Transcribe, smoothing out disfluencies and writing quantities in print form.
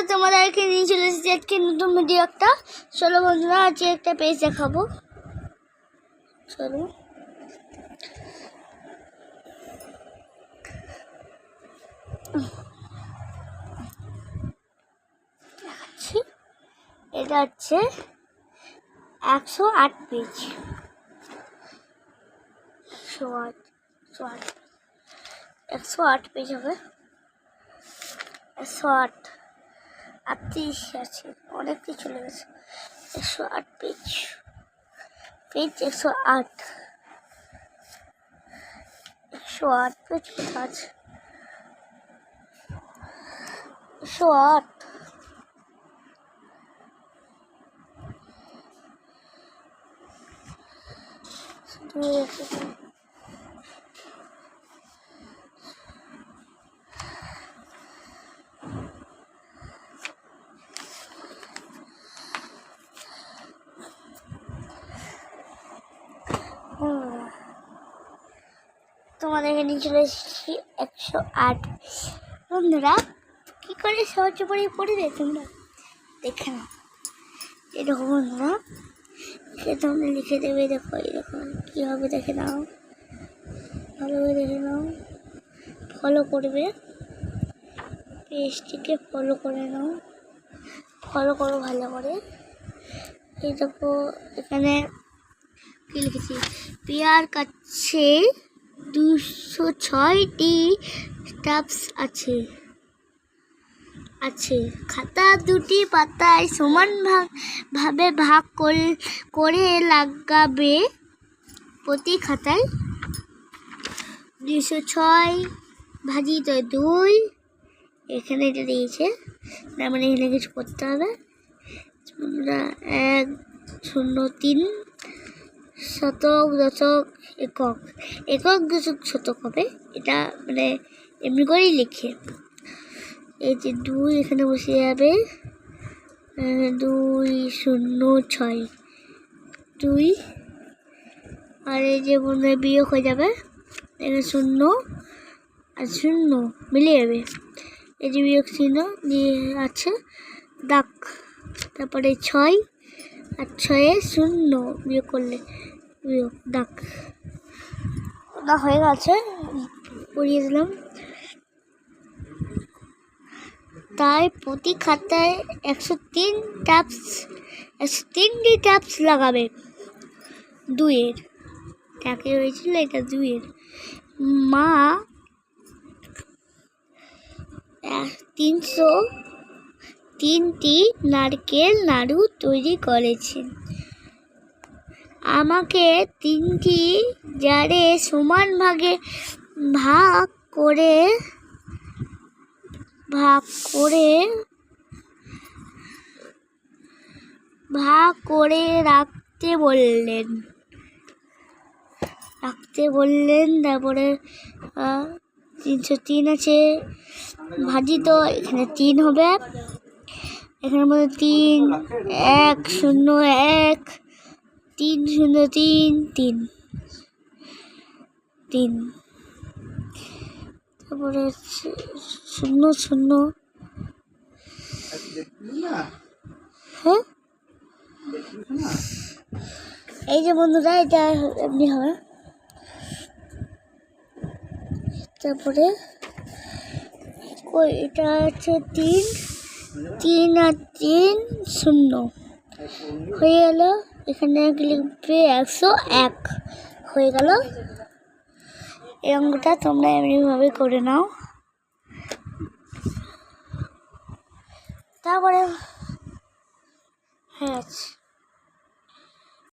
তোমাদেরকে নিয়ে চলে এসেছি আজকে নতুন ভিডিও একটা। চলো বন্ধুরা, আজকে একটা পেজ দেখাবো। চলো দেখাচ্ছি। এটা হচ্ছে 108 পেজ। 108 পেজ হবে। 108 38 আছে, অনেক কিছু চলে গেছে। 108 পেজ 108 পেজ কোথায় আছে? 108 তোমাদেরকে নিয়ে চলে এসেছি 108। বন্ধুরা, কী করে সহজ করে পড়ে দেয় তোমরা দেখে নাও। এরকম বন্ধুরা তোমরা লিখে দেবে। দেখো এরকম কী হবে দেখে নাও, ভালোভাবে দেখে নাও। ফলো করবে, পেজটিকে ফলো করে নাও, ফলো করো ভালো করে। এই দেখো এখানে কী লিখেছি, প্রিয়ার কাছে 206টি স্টাফস আছে। খাতা দুটি পাতায় সমান ভাবে ভাগ করে লাগাবে। প্রতি খাতায় 206 ভাজিত 2। এখানে এটা দিয়েছে, তার মানে এখানে কিছু করতে হবে। 103 শতক দশক একক, দশক শতক হবে। এটা মানে এমনি করেই লিখে। এই যে 2 এখানে বসে যাবে, 206 2। আর এই যে বন্ধু বিয়োগ হয়ে যাবে, এখানে 0 আর 0 মিলে যাবে। এই যে বিয়োগ চিহ্ন দিয়ে আছে দাগ, তারপরে 6 আর 6 0 বিয়োগ করলে বিয়োগ দাগ। ওটা হয়ে গেছে, পড়িয়ে দিলাম। তাই প্রতি খাতায় 103টি ট্যাপস লাগাবে। 2-এর টাকে হয়েছিল, এটা 2-এর। মা 303টি নারকেল নাড়ু তৈরি করেছেন। আমাকে 3টি জারে সমান ভাগে ভাগ করে রাখতে বললেন। তারপরে 303 আছে ভাজিত, এখানে 3 হবে। এখানের মধ্যে 3 101 303 3। তারপরে 00। হ্যাঁ, এই যে বন্ধুরা এটা এমনি হবে। তারপরে এটা হচ্ছে 3 আর 3 0 হয়ে গেল। এখানে লিখবে 101 হয়ে গেল। এই অঙ্কটা তোমরা এমনিভাবে করে নাও। তারপরে হয়ে গেছে।